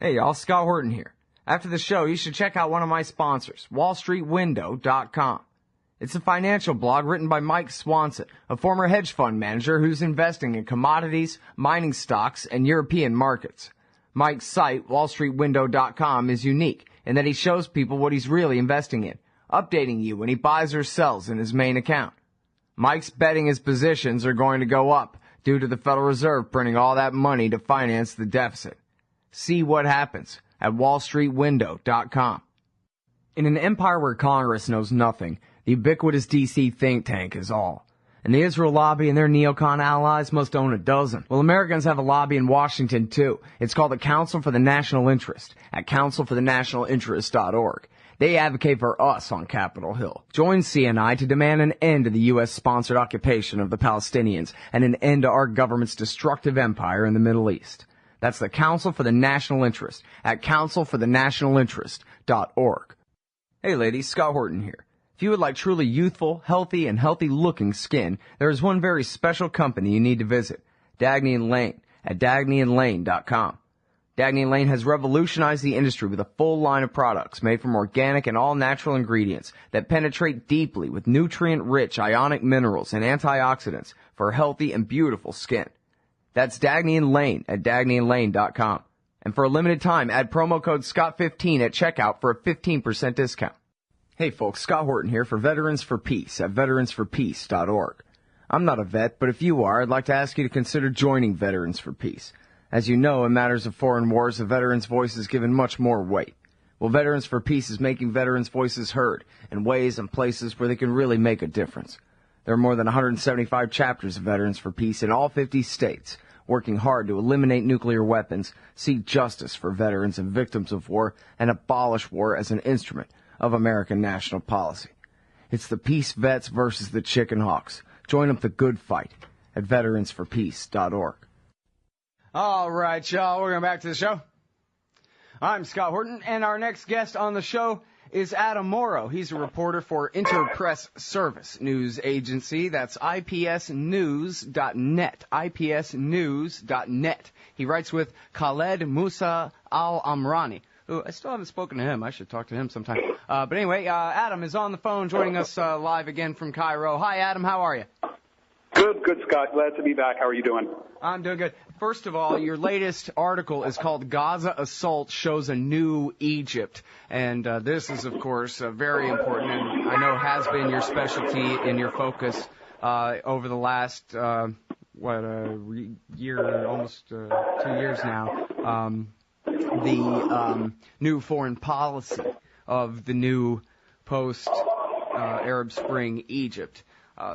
Hey y'all, Scott Horton here. After the show, you should check out one of my sponsors, wallstreetwindow.com. It's a financial blog written by Mike Swanson, a former hedge fund manager who's investing in commodities, mining stocks, and European markets. Mike's site, wallstreetwindow.com, is unique in that he shows people what he's really investing in, updating you when he buys or sells in his main account. Mike's betting his positions are going to go up due to the Federal Reserve printing all that money to finance the deficit. See what happens at wallstreetwindow.com. In an empire where Congress knows nothing, the ubiquitous D.C. think tank is all. And the Israel lobby and their neocon allies must own a dozen. Well, Americans have a lobby in Washington, too. It's called the Council for the National Interest at councilforthenationalinterest.org. They advocate for us on Capitol Hill. Join CNI to demand an end to the U.S.-sponsored occupation of the Palestinians and an end to our government's destructive empire in the Middle East. That's the Council for the National Interest at councilforthenationalinterest.org. Hey ladies, Scott Horton here. If you would like truly youthful, healthy, and healthy-looking skin, there is one very special company you need to visit, Dagny & Lane at dagnyandlane.com. Dagny & Lane has revolutionized the industry with a full line of products made from organic and all-natural ingredients that penetrate deeply with nutrient-rich ionic minerals and antioxidants for healthy and beautiful skin. That's Dagny & Lane at dagnyandlane.com. And for a limited time, add promo code SCOTT15 at checkout for a 15% discount. Hey folks, Scott Horton here for Veterans for Peace at veteransforpeace.org. I'm not a vet, but if you are, I'd like to ask you to consider joining Veterans for Peace. As you know, in matters of foreign wars, the veterans' voice is given much more weight. Well, Veterans for Peace is making veterans' voices heard in ways and places where they can really make a difference. There are more than 175 chapters of Veterans for Peace in all 50 states, working hard to eliminate nuclear weapons, seek justice for veterans and victims of war, and abolish war as an instrument of American national policy. It's the peace vets versus the chicken hawks. Join up the good fight at veteransforpeace.org. All right, y'all, we're going back to the show. I'm Scott Horton, and our next guest on the show is Adam Morrow. He's a reporter for Interpress Service News Agency. That's ipsnews.net, ipsnews.net. He writes with Khaled Musa Al-Amrani. Ooh, I still haven't spoken to him. I should talk to him sometime. But anyway, Adam is on the phone joining us live again from Cairo. Hi, Adam. How are you? Good, Scott. Glad to be back. How are you doing? I'm doing good. First of all, your latest article is called Gaza Assault Shows a New Egypt. And this is, of course, very important, and I know has been your specialty and your focus over the last, year, almost 2 years now. The new foreign policy of the new post-Arab Spring Egypt.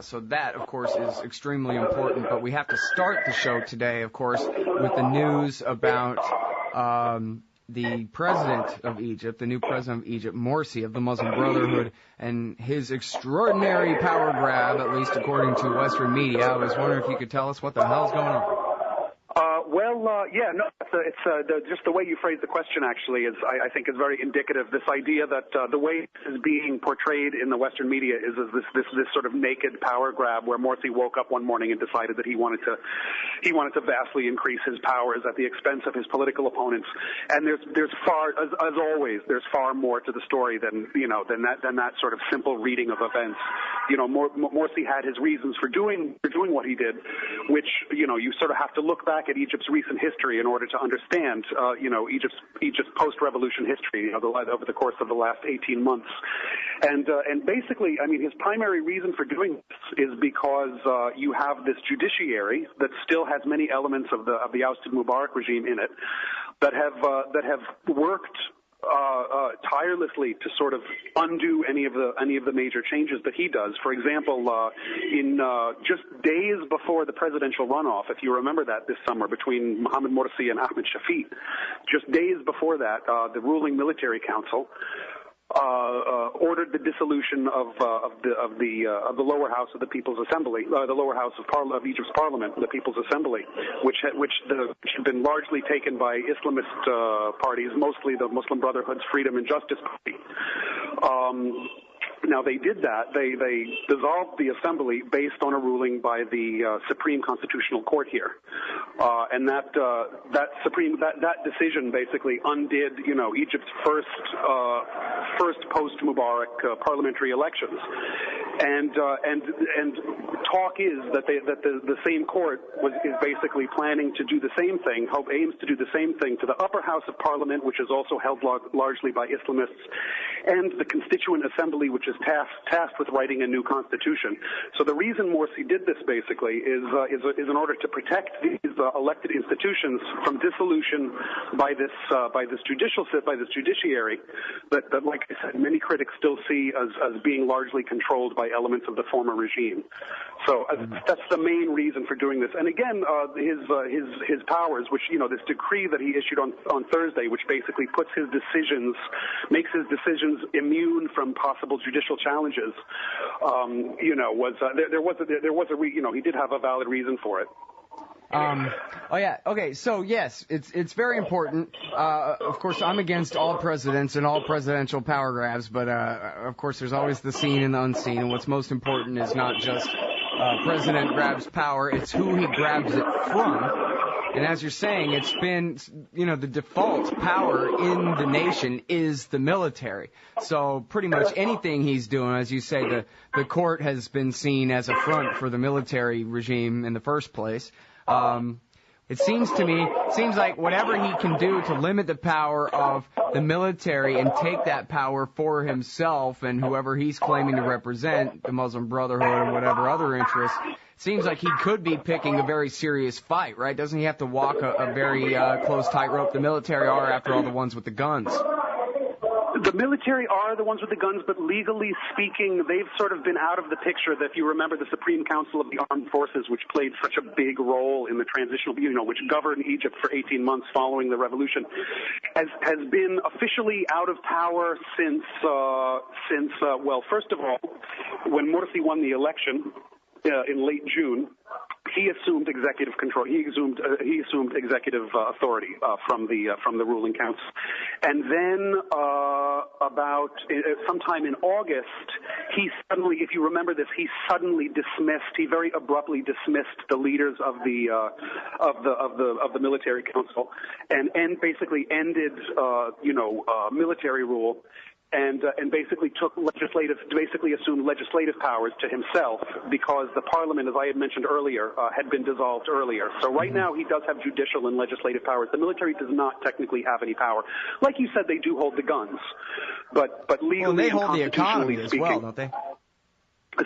So that, of course, is extremely important. But we have to start the show today, of course, with the news about the president of Egypt, the new president of Egypt, Morsi of the Muslim Brotherhood, and his extraordinary power grab, at least according to Western media. I was wondering if you could tell us what the hell's going on. It's just the way you phrase the question actually is, I think, is very indicative. This idea that the way this is being portrayed in the Western media is this sort of naked power grab where Morsi woke up one morning and decided that he wanted to vastly increase his powers at the expense of his political opponents. And there's far, as always, there's far more to the story than that sort of simple reading of events. Morsi had his reasons for doing what he did, which you sort of have to look back at Egypt's recent history in order to understand, Egypt's post-revolution history over the course of the last 18 months. And basically, I mean, his primary reason for doing this is because you have this judiciary that still has many elements of the ousted Mubarak regime in it that have worked tirelessly to sort of undo any of the major changes that he does. For example, in just days before the presidential runoff, if you remember that this summer between Mohamed Mursi and Ahmed Shafiq, just days before that, the ruling military council ordered the dissolution of the lower house of the People's Assembly, the lower house of Egypt's parliament, the People's Assembly, which had been largely taken by Islamist parties, mostly the Muslim Brotherhood's Freedom and Justice Party. Now, they did that. They dissolved the assembly based on a ruling by the Supreme Constitutional Court here, and that decision basically undid, Egypt's first post-Mubarak parliamentary elections, and talk is that the same court is basically planning to do the same thing, aims to do the same thing to the upper house of parliament, which is also held largely by Islamists, and the Constituent Assembly, which is tasked with writing a new constitution. So the reason Morsi did this basically is in order to protect these elected institutions from dissolution by this judiciary that, like I said, many critics still see as being largely controlled by elements of the former regime. So that's the main reason for doing this. And again, his powers, which this decree that he issued on Thursday, which basically makes his decisions immune from possible judicial challenges. He did have a valid reason for it. Okay, so yes, it's very important. Of course, I'm against all presidents and all presidential power grabs, but of course there's always the seen and the unseen, and what's most important is not just president grabs power, it's who he grabs it from. And as you're saying, it's been, the default power in the nation is the military. So pretty much anything he's doing, as you say, the court has been seen as a front for the military regime in the first place. It seems like whatever he can do to limit the power of the military and take that power for himself and whoever he's claiming to represent, the Muslim Brotherhood or whatever other interests, seems like he could be picking a very serious fight, right? Doesn't he have to walk a very close tightrope? The military are, after all, the ones with the guns. The military are the ones with the guns, but legally speaking, they've sort of been out of the picture. That if you remember the Supreme Council of the Armed Forces, which played such a big role in the transitional, which governed Egypt for 18 months following the revolution, has been officially out of power since first of all, when Morsi won the election in late June, he assumed executive control. He assumed executive authority from the ruling council, and then about sometime in August, he suddenly, if you remember this, he very abruptly dismissed the leaders of the military council, and basically ended military rule. And basically assumed legislative powers to himself because the parliament, as I had mentioned earlier, had been dissolved earlier. So right now he does have judicial and legislative powers. The military does not technically have any power. Like you said, they do hold the guns, but legally they hold and the economy as well, speaking, don't they?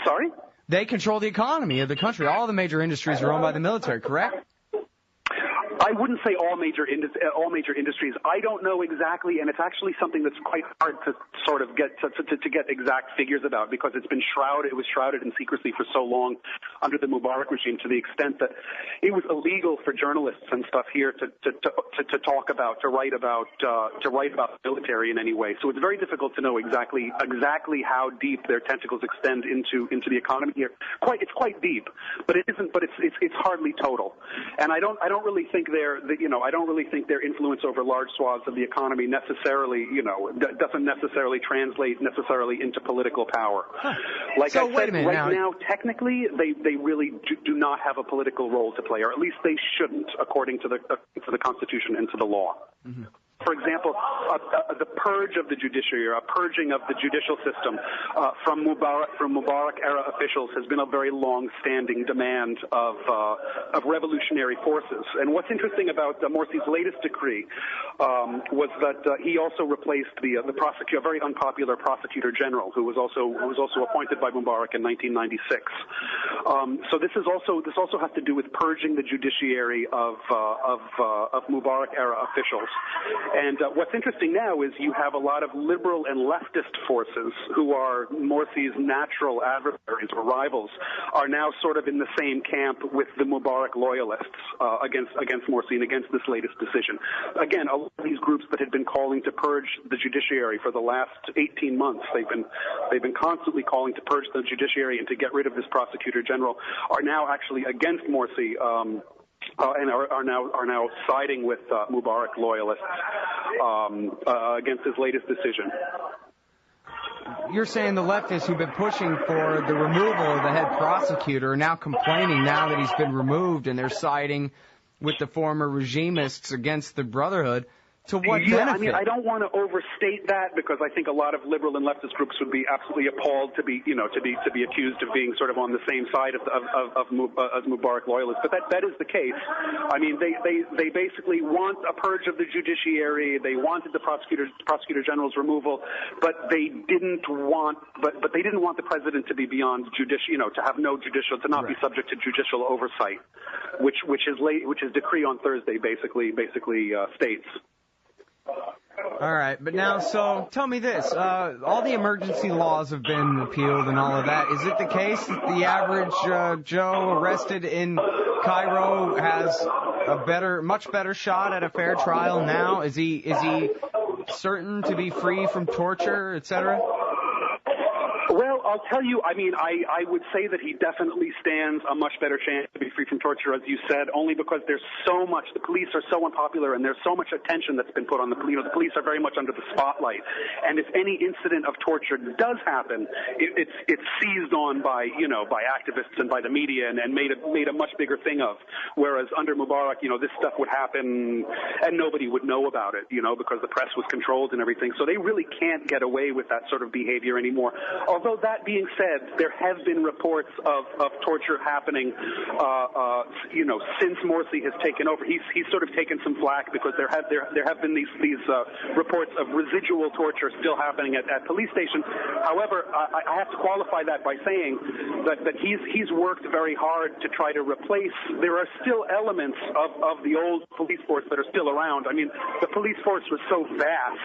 Sorry? They control the economy of the country. All the major industries are owned by the military, correct? I wouldn't say all major industries. I don't know exactly, and it's actually something that's quite hard to sort of get to get exact figures about because it was shrouded in secrecy for so long under the Mubarak regime, to the extent that it was illegal for journalists and stuff here to talk about, to write about the military in any way. So it's very difficult to know exactly how deep their tentacles extend into the economy here. It's quite deep, but it isn't. But it's hardly total, and I don't really think I don't really think their influence over large swaths of the economy necessarily, doesn't necessarily translate necessarily into political power. Huh. Like I said, right now, technically, they really do not have a political role to play, or at least they shouldn't, according to the Constitution and to the law. Mm-hmm. For example, the purge of the judiciary, a purging of the judicial system from Mubarak-era officials has been a very long-standing demand of revolutionary forces. And what's interesting about Morsi's latest decree was that he also replaced the prosecutor, a very unpopular prosecutor general, who was also appointed by Mubarak in 1996. So this also has to do with purging the judiciary of Mubarak-era officials. And what's interesting now is you have a lot of liberal and leftist forces who are Morsi's natural adversaries or rivals are now sort of in the same camp with the Mubarak loyalists against Morsi and against this latest decision. Again, a lot of these groups that had been calling to purge the judiciary for the last 18 months, they've been constantly calling to purge the judiciary and to get rid of this prosecutor general, are now actually against Morsi. And are now siding with Mubarak loyalists against his latest decision. you're saying the leftists who've been pushing for the removal of the head prosecutor are now complaining now that he's been removed, and they're siding with the former regimists against the Brotherhood. To what benefit? I mean, I don't want to overstate that because I think a lot of liberal and leftist groups would be absolutely appalled to be accused of being sort of on the same side of Mubarak loyalists. But that is the case. I mean, they basically want a purge of the judiciary. They wanted the prosecutor general's removal, but they didn't want the president to be beyond judicial, to have no judicial, to not be subject to judicial oversight, which his decree on Thursday basically states. All right, but now, so tell me this. All the emergency laws have been repealed and all of that. Is it the case that the average Joe arrested in Cairo has a much better shot at a fair trial now? Is he certain to be free from torture, etc.? Well, I'll tell you, I mean, I would say that he definitely stands a much better chance to be free from torture, as you said, only because there's so much, the police are so unpopular and there's so much attention that's been put on the police. The police are very much under the spotlight. And if any incident of torture does happen, it's seized on by activists and by the media and made a much bigger thing of. Whereas under Mubarak, this stuff would happen and nobody would know about it, because the press was controlled and everything. So they really can't get away with that sort of behavior anymore. Although that being said, there have been reports of torture happening, since Morsi has taken over. He's sort of taken some flack because there have been these reports of residual torture still happening at police stations. However, I have to qualify that by saying that he's worked very hard to try to replace. There are still elements of the old police force that are still around. I mean, the police force was so vast.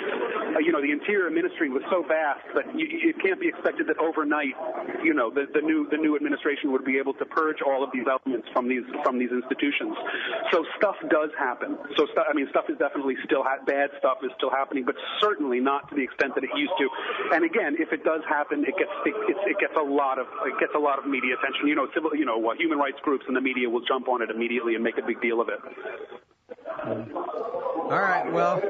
The Interior Ministry was so vast that it can't be expected that overnight, the new administration would be able to purge all of these elements from these institutions. So stuff does happen. So stuff is definitely still bad stuff is still happening, but certainly not to the extent that it used to. And again, if it does happen, it gets a lot of media attention. Human rights groups and the media will jump on it immediately and make a big deal of it. All right. Well,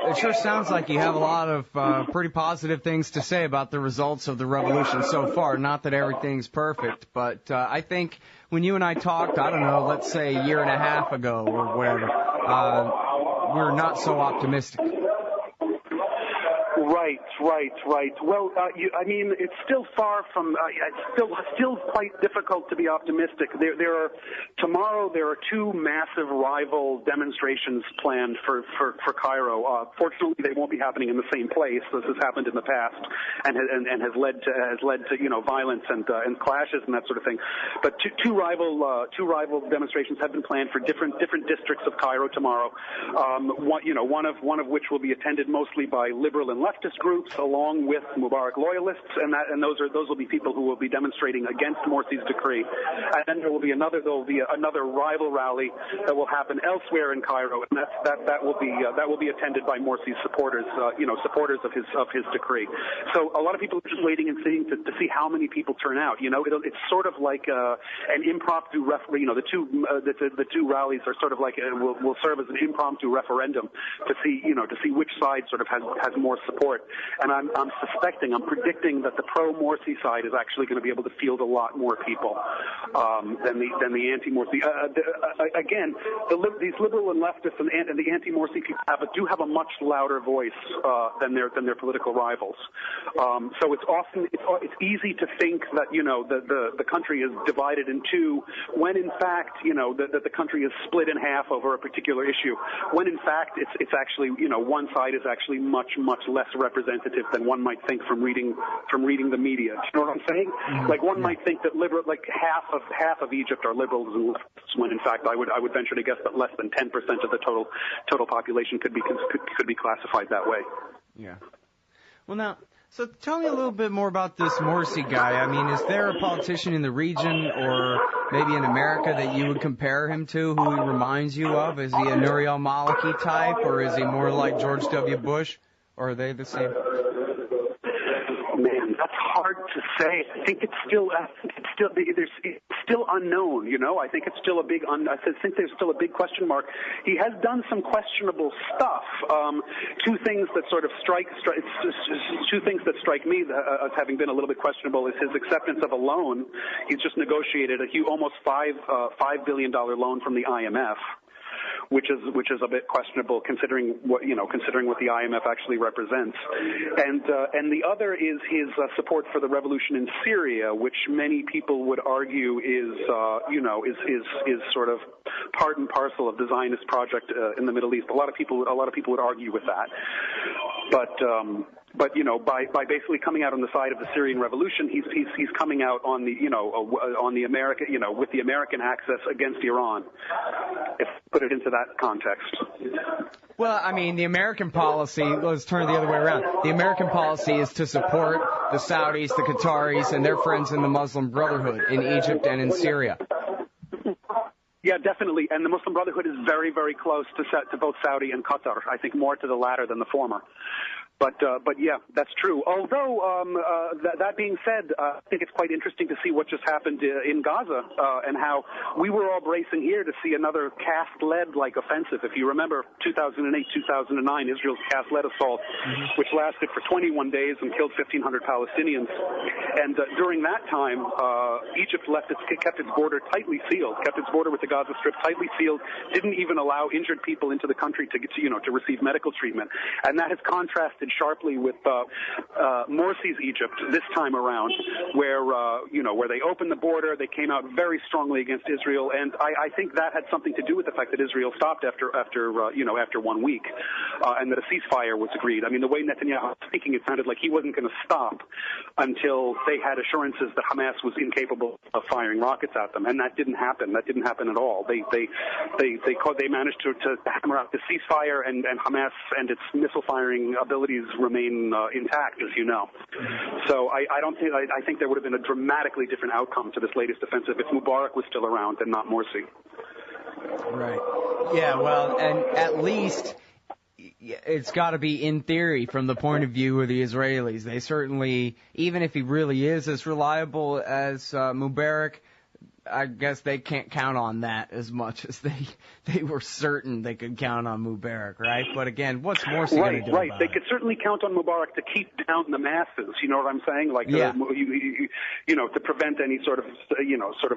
it sure sounds like you have a lot of pretty positive things to say about the results of the revolution so far. Not that everything's perfect, but I think when you and I talked, I don't know, let's say a year and a half ago or whatever, we were not so optimistic. Right. Well, it's still far from. It's still quite difficult to be optimistic. Tomorrow there are two massive rival demonstrations planned for Cairo. Fortunately, they won't be happening in the same place. This has happened in the past, and has led to violence and clashes and that sort of thing. But two rival demonstrations have been planned for different districts of Cairo tomorrow. One of which will be attended mostly by liberal and leftist groups, along with Mubarak loyalists, and those will be people who will be demonstrating against Morsi's decree. And then there will be another rival rally that will happen elsewhere in Cairo, and that will be attended by Morsi's supporters, supporters of his decree. So a lot of people are just waiting and seeing to see how many people turn out. It's sort of like an impromptu the two rallies are sort of like will serve as an impromptu referendum to see which side sort of has more support. And I'm predicting that the pro-Morsi side is actually going to be able to field a lot more people than the anti-Morsi. Again, these liberal and leftists and the anti-Morsi people do have a much louder voice than their political rivals. So it's easy to think that the country is divided in two, when in fact that the country is split in half over a particular issue. When in fact it's actually one side is actually much less representative than one might think from reading the media. Do you know what I'm saying? Mm-hmm. Like one might think that half of Egypt are liberals and leftists, when in fact I would venture to guess that less than 10% of the total population could be classified that way. Yeah. Well, now, so tell me a little bit more about this Morsi guy. I mean, is there a politician in the region or maybe in America that you would compare him to, who he reminds you of? Is he a Nouri al-Maliki type, or is he more like George W. Bush? Or are they the same? Man, That's hard to say. I think it's still unknown. You know, I think it's still a big. I think there's still a big question mark. He has done some questionable stuff. Two things that sort of strike me as having been a little bit questionable is his acceptance of a loan. He's just negotiated a huge, almost $5 billion loan from the IMF. Which is a bit questionable considering what the IMF actually represents, and the other is his support for the revolution in Syria, which many people would argue is sort of part and parcel of the Zionist project in the Middle East. A lot of people would argue with that, but you know, by basically coming out on the side of the Syrian revolution, he's coming out on the on the American with the American access against Iran. If put it into that context. Well, I mean, the American policy, let's turn it the other way around. The American policy is to support the Saudis, the Qataris, and their friends in the Muslim Brotherhood in Egypt and in Syria. Yeah, definitely. And the Muslim Brotherhood is very, very close to both Saudi and Qatar. I think more to the latter than the former. But yeah, that's true. Although that being said, I think it's quite interesting to see what just happened in Gaza and how we were all bracing here to see another cast-led like offensive. If you remember 2008, 2009, Israel's cast-led assault, which lasted for 21 days and killed 1,500 Palestinians. And during that time, Egypt kept its border tightly sealed, kept its border with the Gaza Strip tightly sealed, didn't even allow injured people into the country to receive medical treatment, and that has contrasted sharply with Morsi's Egypt this time around, where they opened the border, they came out very strongly against Israel, and I think that had something to do with the fact that Israel stopped after 1 week, and that a ceasefire was agreed. I mean, the way Netanyahu was speaking, it sounded like he wasn't going to stop until they had assurances that Hamas was incapable of firing rockets at them, and that didn't happen. That didn't happen at all. They managed to hammer out the ceasefire, and Hamas and its missile firing abilities remain intact, as you know. So I think there would have been a dramatically different outcome to this latest offensive if Mubarak was still around and not Morsi. Right. Yeah, well, and at least it's got to be in theory from the point of view of the Israelis. They certainly, even if he really is as reliable as Mubarak, I guess they can't count on that as much as they were certain they could count on Mubarak, right? But again, what's Morsi going to do about it? They could certainly count on Mubarak to keep down the masses. You know what I'm saying? Like, yeah. To prevent any sort of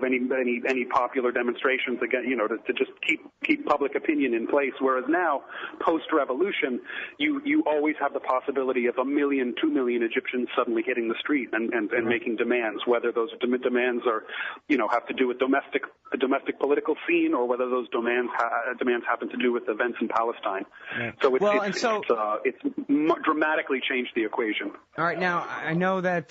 any popular demonstrations again. To just keep public opinion in place. Whereas now, post-revolution, you always have the possibility of 1 million, 2 million Egyptians suddenly hitting the street and making demands. Whether those demands are, have to do with the domestic political scene, or whether those demands happen to do with events in Palestine. Right. So it's dramatically changed the equation. All right, now I know that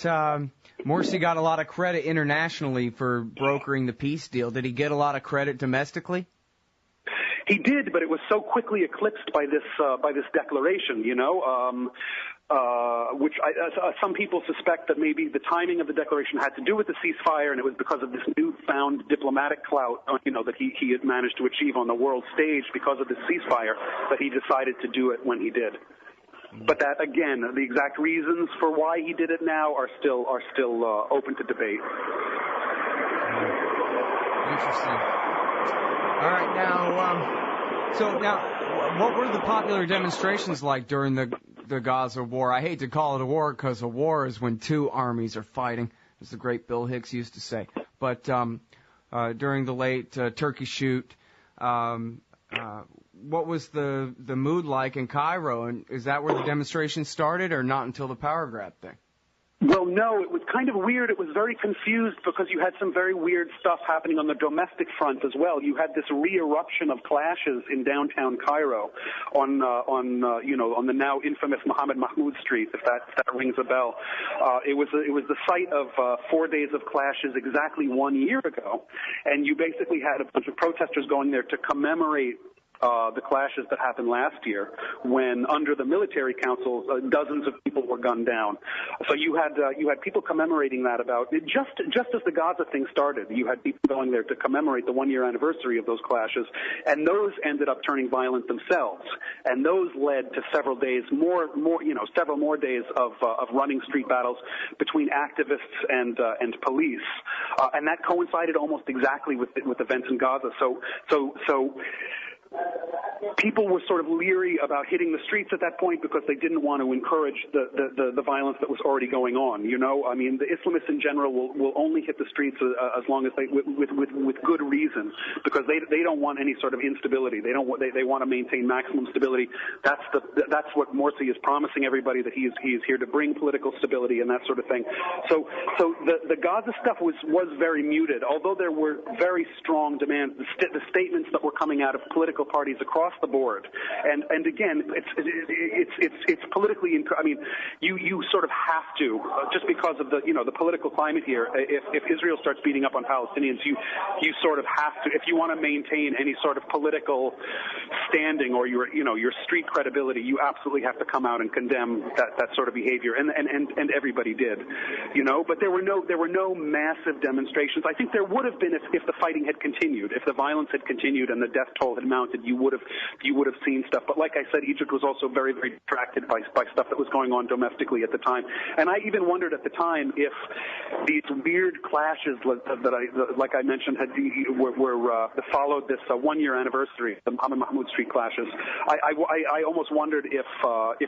Morsi got a lot of credit internationally for brokering the peace deal. Did he get a lot of credit domestically? He did, but it was so quickly eclipsed by this declaration. Which some people suspect that maybe the timing of the declaration had to do with the ceasefire, and it was because of this newfound diplomatic clout, that he had managed to achieve on the world stage because of the ceasefire, that he decided to do it when he did. But that, again, the exact reasons for why he did it now are still open to debate. Interesting. All right, now, what were the popular demonstrations like during the Gaza war? I hate to call it a war because a war is when two armies are fighting, as the great Bill Hicks used to say. But during the late Turkey shoot, what was the mood like in Cairo? And is that where the demonstration started, or not until the power grab thing? Well, no, it was kind of weird. It was very confused because you had some very weird stuff happening on the domestic front as well. You had this re-eruption of clashes in downtown Cairo on the now infamous Mohamed Mahmoud Street, if that rings a bell. It was the site of 4 days of clashes exactly 1 year ago, and you basically had a bunch of protesters going there to commemorate the clashes that happened last year, when under the military council dozens of people were gunned down. So you had people commemorating that about just as the Gaza thing started. You had people going there to commemorate the 1-year anniversary of those clashes, and those ended up turning violent themselves, and those led to several more days of running street battles between activists and police, and that coincided almost exactly with events in Gaza. So people were sort of leery about hitting the streets at that point because they didn't want to encourage the violence that was already going on. You know, I mean, the Islamists in general will only hit the streets as long as with good reason, because they don't want any sort of instability. They want to maintain maximum stability. That's what Morsi is promising everybody, that he is here to bring political stability and that sort of thing. So the Gaza stuff was very muted, although there were very strong demands. The statements that were coming out of political parties across the board, and again, it's politically. I mean, you sort of have to, just because of the political climate here. If Israel starts beating up on Palestinians, you sort of have to, if you want to maintain any sort of political standing or your street credibility, you absolutely have to come out and condemn that sort of behavior, and everybody did, But there were no massive demonstrations. I think there would have been if the fighting had continued, if the violence had continued and the death toll had mounted. You would have seen stuff. But like I said, Egypt was also very, very distracted by stuff that was going on domestically at the time. And I even wondered at the time if these weird clashes like I mentioned, followed this 1-year anniversary, the Mohammed Street clashes. I almost wondered if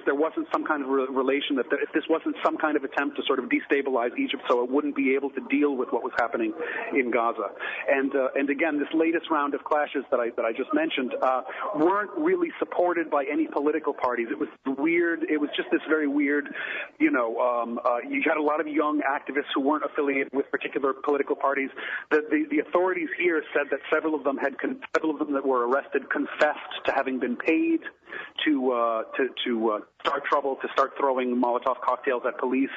there wasn't some kind of relation, if this wasn't some kind of attempt to sort of destabilize Egypt so it wouldn't be able to deal with what was happening in Gaza. And again, this latest round of clashes that I just mentioned weren't really supported by any political parties. It was weird. It was just this very weird, you had a lot of young activists who weren't affiliated with particular political parties. The authorities here said that several of them that were arrested confessed to having been paid to start trouble, to start throwing Molotov cocktails at police.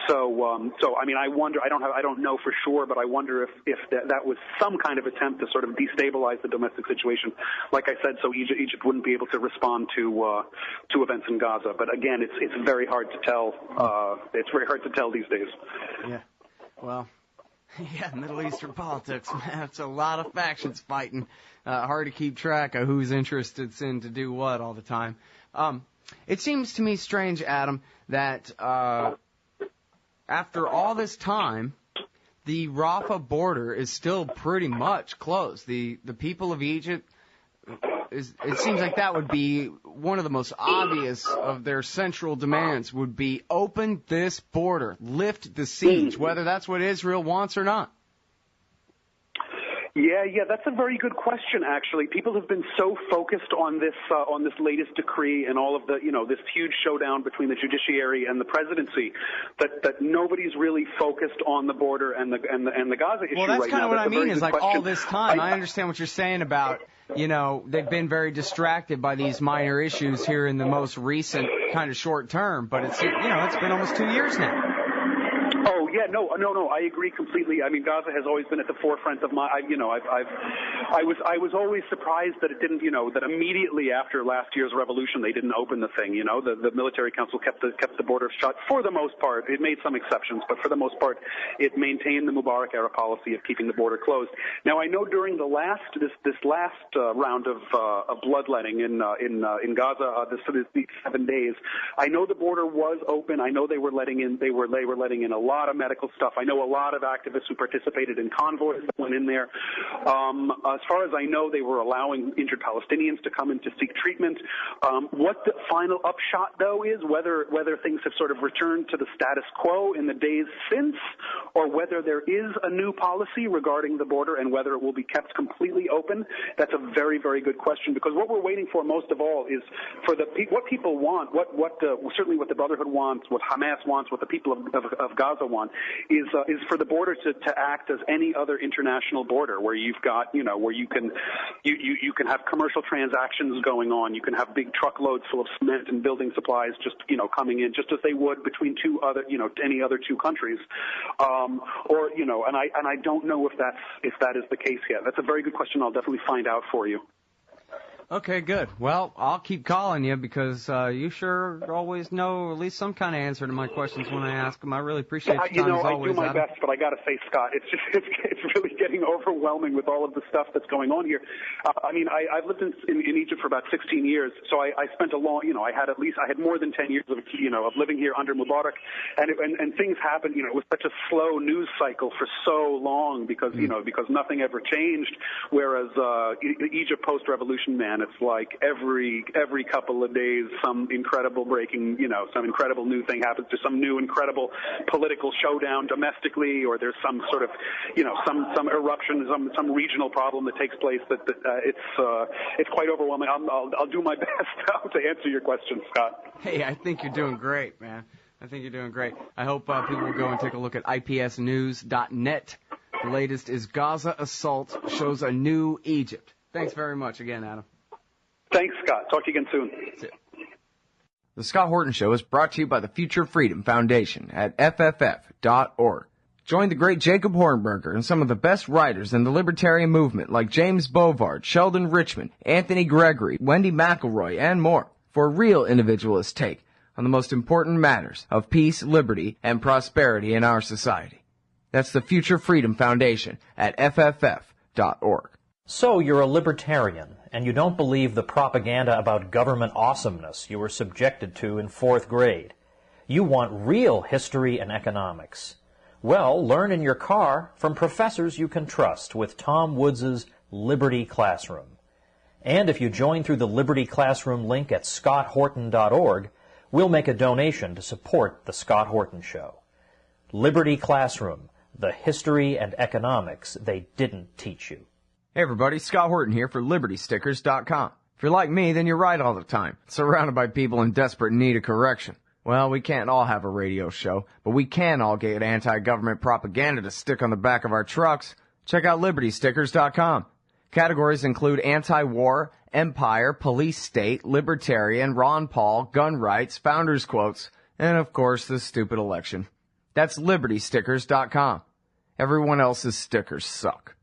So I mean, I wonder. I don't know for sure, but I wonder if that was some kind of attempt to sort of destabilize the domestic situation. Like I said, so Egypt wouldn't be able to respond to events in Gaza. But again, it's very hard to tell. It's very hard to tell these days. Yeah. Well. Yeah, Middle Eastern politics, man. It's a lot of factions fighting. Hard to keep track of who's interested in to do what all the time. It seems to me strange, Adam, that after all this time, the Rafah border is still pretty much closed. The people of Egypt, it seems like that would be one of the most obvious of their central demands, would be open this border, lift the siege, whether that's what Israel wants or not. Yeah, that's a very good question, actually. People have been so focused on this latest decree and all of the, this huge showdown between the judiciary and the presidency that nobody's really focused on the border and the Gaza issue right now. Well, that's kind of what I mean, is like question. All this time. I understand what you're saying about, they've been very distracted by these minor issues here in the most recent kind of short term, but it's been almost 2 years now. Oh yeah, no, I agree completely. I mean, Gaza has always been at the forefront of my. I was always surprised that it didn't. That immediately after last year's revolution, they didn't open the thing. The military council kept the border shut for the most part. It made some exceptions, but for the most part, it maintained the Mubarak era policy of keeping the border closed. Now, I know during the this last round of bloodletting in Gaza, these 7 days, I know the border was open. I know they were letting in a lot of medical stuff. I know a lot of activists who participated in convoys that went in there. As far as I know, they were allowing injured Palestinians to come in to seek treatment. What the final upshot, though, is whether things have sort of returned to the status quo in the days since, or whether there is a new policy regarding the border and whether it will be kept completely open. That's a very, very good question, because what we're waiting for most of all is for what people want, certainly what the Brotherhood wants, what Hamas wants, what the people of Gaza want, is for the border to act as any other international border, where you've got, where you can have commercial transactions going on, you can have big truckloads full of cement and building supplies just, coming in, just as they would between any other two countries, and I don't know if that is the case yet. That's a very good question. I'll definitely find out for you. Okay, good. Well, I'll keep calling you because you sure always know at least some kind of answer to my questions when I ask them. I really appreciate your time as always, I do my Adam. best, but I got to say, Scott, it's really getting overwhelming with all of the stuff that's going on here. I've lived in Egypt for about 16 years, so I spent a long, I had more than 10 years of living here under Mubarak, and things happened. It was such a slow news cycle for so long because nothing ever changed. Whereas Egypt post-revolution, man, it's like every couple of days some incredible breaking, some incredible new thing happens. There's some new incredible political showdown domestically, or there's some sort of, some eruption, some regional problem that takes place. It's quite overwhelming. I'll do my best to answer your question, Scott. Hey, I think you're doing great, man. I think you're doing great. I hope people will go and take a look at ipsnews.net. The latest is Gaza assault shows a new Egypt. Thanks very much again, Adam. Thanks, Scott. Talk to you again soon. That's it. The Scott Horton Show is brought to you by the Future Freedom Foundation at fff.org. Join the great Jacob Hornberger and some of the best writers in the libertarian movement like James Bovard, Sheldon Richman, Anthony Gregory, Wendy McElroy, and more for a real individualist take on the most important matters of peace, liberty, and prosperity in our society. That's the Future Freedom Foundation at fff.org. So you're a libertarian, and you don't believe the propaganda about government awesomeness you were subjected to in 4th grade. You want real history and economics. Well, learn in your car from professors you can trust with Tom Woods' Liberty Classroom. And if you join through the Liberty Classroom link at scotthorton.org, we'll make a donation to support The Scott Horton Show. Liberty Classroom, the history and economics they didn't teach you. Hey everybody, Scott Horton here for LibertyStickers.com. If you're like me, then you're right all the time, surrounded by people in desperate need of correction. Well, we can't all have a radio show, but we can all get anti-government propaganda to stick on the back of our trucks. Check out LibertyStickers.com. Categories include anti-war, empire, police state, libertarian, Ron Paul, gun rights, founders quotes, and of course the stupid election. That's LibertyStickers.com. Everyone else's stickers suck.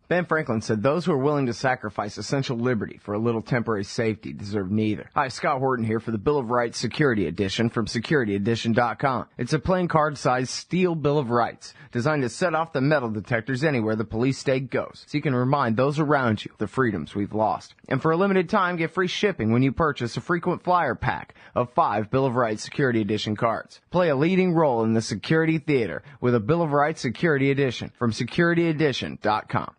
Ben Franklin said those who are willing to sacrifice essential liberty for a little temporary safety deserve neither. Hi, Scott Horton here for the Bill of Rights Security Edition from SecurityEdition.com. It's a plain card-sized steel Bill of Rights designed to set off the metal detectors anywhere the police state goes, so you can remind those around you of the freedoms we've lost. And for a limited time, get free shipping when you purchase a frequent flyer pack of 5 Bill of Rights Security Edition cards. Play a leading role in the security theater with a Bill of Rights Security Edition from SecurityEdition.com.